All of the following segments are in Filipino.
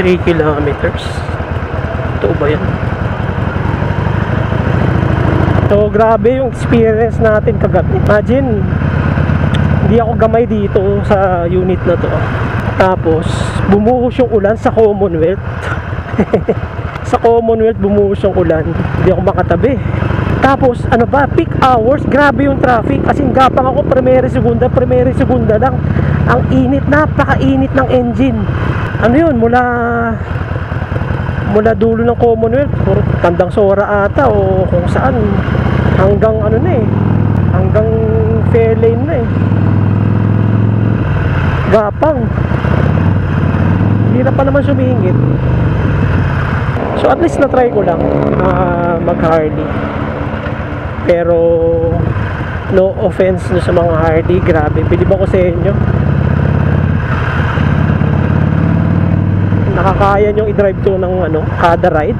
3 kilometers. Ito ba yan? So grabe yung experience natin kagabi. Imagine, hindi ako gamay dito sa unit na to. Tapos bumuhos yung ulan sa Commonwealth. Sa Commonwealth bumuhos yung ulan. Hindi ako makatabi. Tapos ano ba, peak hours, grabe yung traffic. Kasi gapang ako, primera segunda lang. Ang init, napakainit ng engine. Ano yun, mula dulo ng Commonwealth, puro Tandang Sora ata o kung saan, hanggang ano na hanggang Fairlane na gapang. Hirap pa naman sumingit. So at least na-try ko lang mag Harley. Pero no offense no sa mga Harley, grabe, bilib ako sa inyo. Nakakaya nyo i-drive to ng kada ride.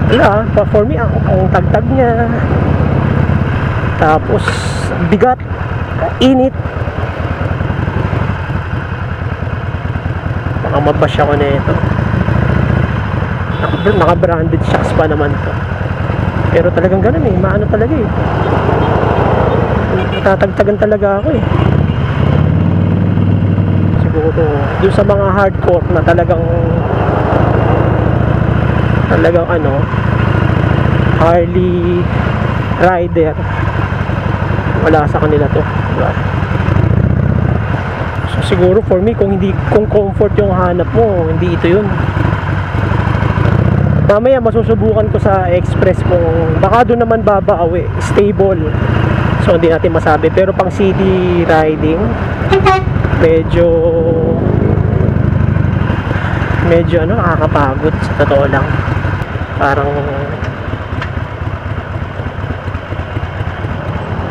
Wala, for me ang tagtag niya, tapos bigat, init. Baka mabash ako na ito. Naka-branded shocks pa naman to. Pero talagang ganun maano talaga natatagtagan talaga ako siguro doon sa mga hardcore na talagang Harley rider, wala sa kanila to, diba? So siguro for me, kung comfort yung hanap mo, hindi ito yun. Mamaya masusubukan ko sa Express kung baka doon naman babaawi, stable. So hindi natin masabi, pero pang city riding medyo nakakapagod sa totoo lang. Parang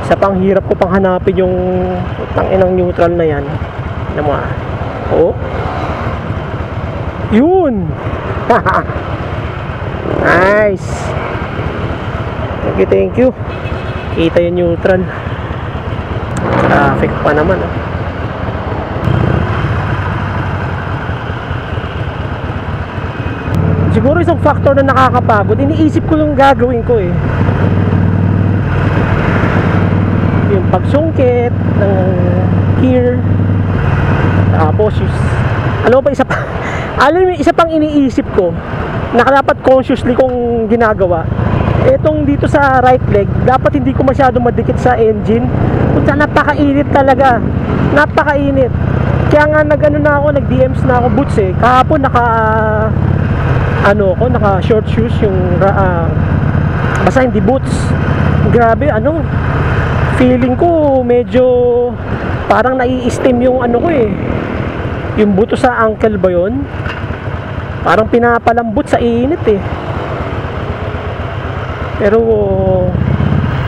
sa pang hirap ko pang hanapin yung tanginang neutral na yan. Yun. Nice. Thank you. Kita yung neutral. Traffic pa naman Siguro isang factor na nakakapagod, iniisip ko yung gagawin ko yung pagsungkit ng gear. Tapos isa pang iniisip ko na dapat consciously kong ginagawa. Etong dito sa right leg, dapat hindi ko masyado madikit sa engine. Kung napakainit talaga. Napakainit. Kaya nga nag-DMs na ako boots Kahapon naka short shoes, yung basta hindi boots. Grabe, feeling ko medyo parang nai-steam yung yung buto sa ankle ba yun? Parang pinapalambot sa init Pero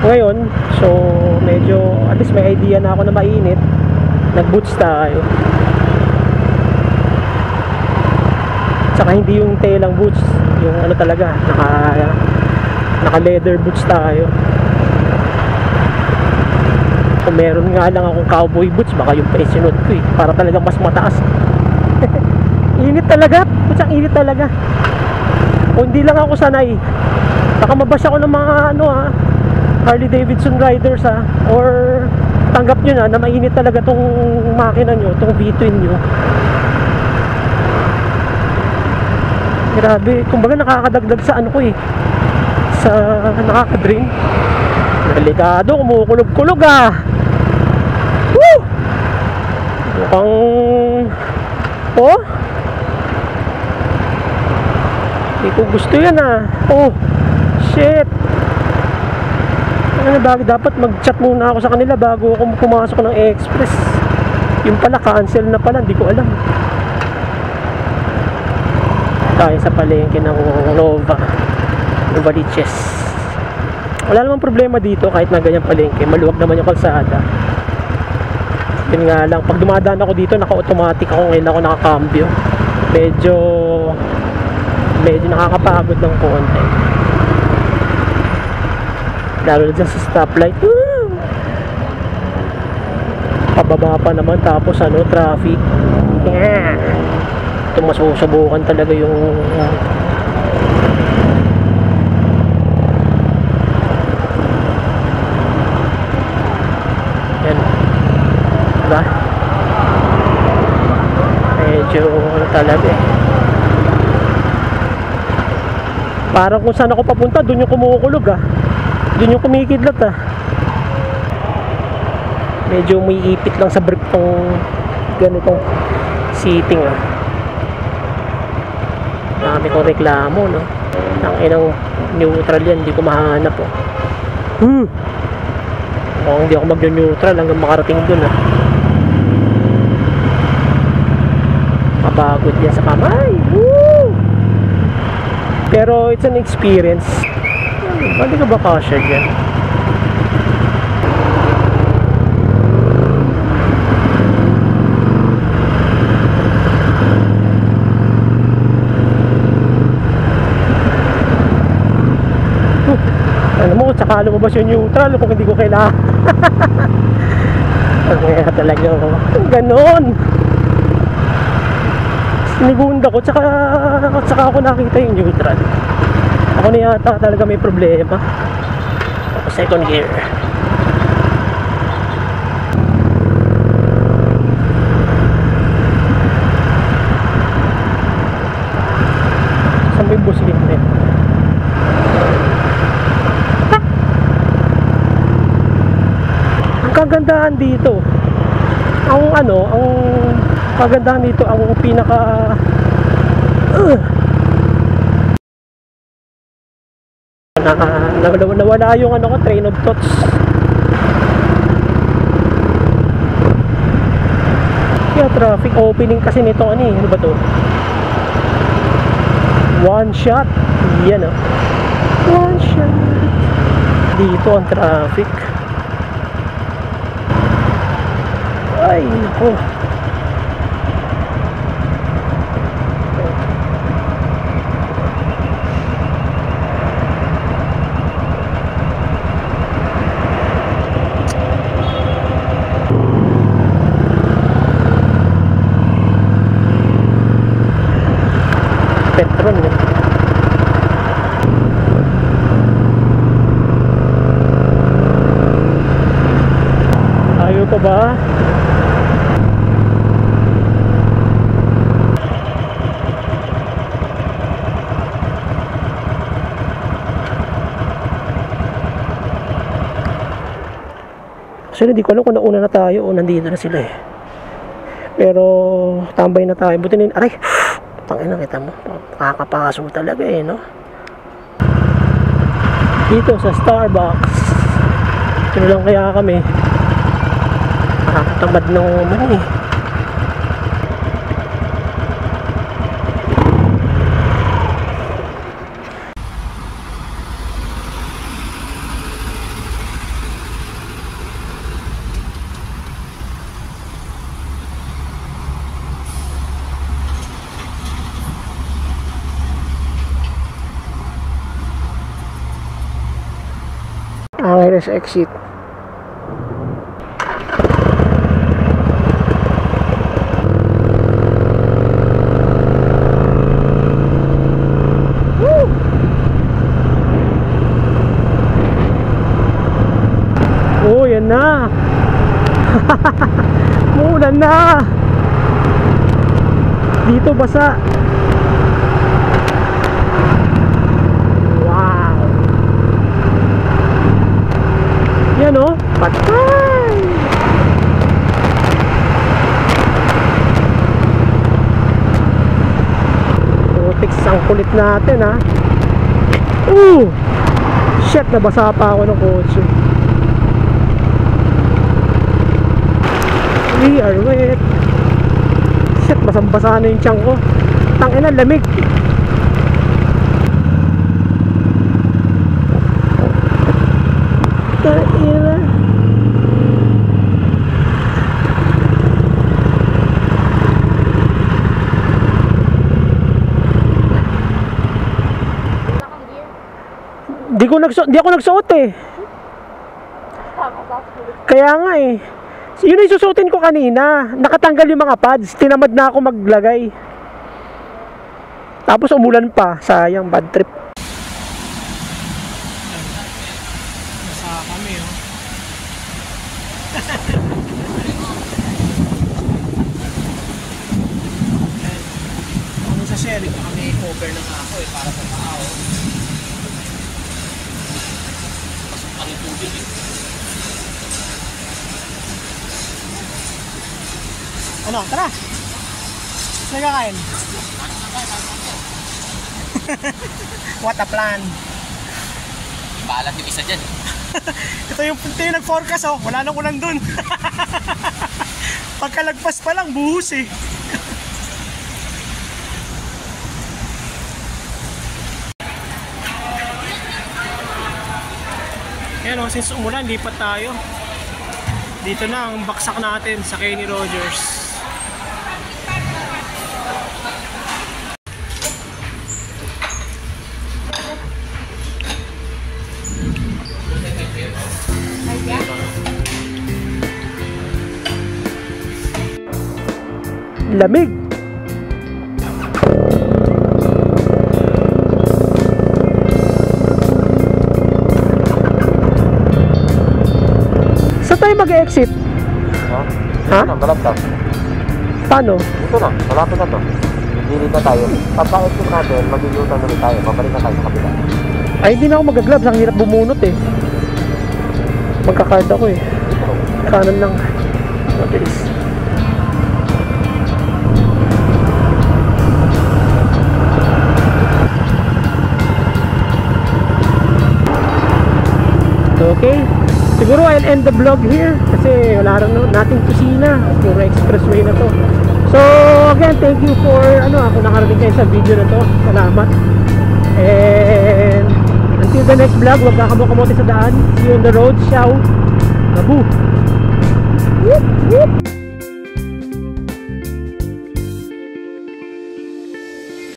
ngayon, so medyo at least may idea na ako na mainit. Nag-boots tayo. Saka hindi yung telang boots, yung talaga, naka leather boots tayo. Kung meron nga lang akong cowboy boots, baka yung pa isinod ko para talagang mas mataas. Init talaga, putsang init talaga. Kung hindi lang ako sanay, baka mabash ako ng mga Harley Davidson riders or tanggap nyo na mainit talaga tong makina nyo, tong V-twin nyo. Grabe, kumbaga nakakadagdag sa sa nakaka-drain. Delikado, kumukulog-kulog Woo! Mukhang hindi ko gusto yan shit. Dapat mag-chat muna ako sa kanila bago ako pumasok ng Express. Yung pala, cancel na pala, hindi ko alam. Tayo sa palengke ng Novaliches. Wala namang problema dito kahit na ganyan palengke, maluwag naman yung kalsada. Yun nga lang, pag dumadaan ako dito, naka-automatic ako, ngayon ako nakakambyo. Medyo nakakapagod ng konti. Lalo na dyan sa stoplight. Pababa pa naman, tapos ano, traffic. Yeah. Ito masusubukan talaga yung yan, diba? Medyo ano talaga eh. Parang kung saan ako papunta, dun yung kumukulog ah. Dun yung kumikidlat ah. Medyo may ipit lang sa brief tong ganitong seating ah. Dami kong reklamo, no? Ang inang neutral yan, hindi ko mahanap oh. Oh, hindi ako mag-neutral hanggang makarating dun ah. Mapagod yan sa kamay. Woo! Pero it's an experience. Hindi ka ba kasya dyan? Alam mo, tsaka lumabas yung neutral kung hindi ko kailangan. Kaya talaga ganon. Sinigunda ko, tsaka ako nakita yung neutral. Ako na yata talaga may problema. Second gear. Saan may busin eh? Ang kagandahan dito, ang kagandahan dito, ang pinaka nawala yung train of thoughts. Kaya traffic opening kasi nito ano ba to? One shot. Yan oh. One shot. Dito ang traffic. Ay nako. Petron eh. Ayaw pa ba? Actually, hindi ko alam kung nauna na tayo o nandito na sila eh. Pero tambay na tayo. Buti na aray! Tangina, kita mo, nakakapaso talaga eh, no? Dito sa Starbucks, ito lang kaya kami nakakatamad ng money. Angeles exit. Woo! Oh, yan na. Muulan na. Dito basa. Yan o, patay! Putik, ang kulit natin ha. Shit, nabasa pa ako ng kotse. We are wet. Shit, basang-basa na yung tiyan ko. Tangina, lamig. Tangina. Di ako nagsuot eh. Kaya nga eh. Yun yung susutin ko kanina. Nakatanggal yung mga pads. Tinamad na ako maglagay. Tapos umulan pa. Sayang, bad trip. Nasa kami, oh. Ano sa sharing na kami cover ng ako eh, para sa tao. Pasok pa rin tubig eh. Ano, tara! Saan kakain? What a plan! Balat yung isa dyan. Ito yung nag-forecast, oh. Wala nang ulan dun. Pagkalagpas pa lang, buhos eh. Yan, oh, since umulan, lipat tayo. Dito na ang baksak natin sa Kenny Rogers. Lamig. Saan tayo mag-exit? Ha? Malap lang. Paano? Dito na, malapit na to. Gilid na tayo. Pagka-exit natin, mag-u-turn ulit tayo. Babalik na tayo sa kabila. Ay, hindi na ako mag-gloves. Ang hirap bumunot eh. Magkakard ako eh. Kanan lang. Mabilis. Okay. Siguro I'll end the vlog here kasi wala rin nating kusina. Puro expressway na to. So again, thank you for kung nakarating kayo sa video na to. Salamat. And until the next vlog, huwag kakamote sa daan. See you on the road. Ciao. Babu. Whoop, whoop.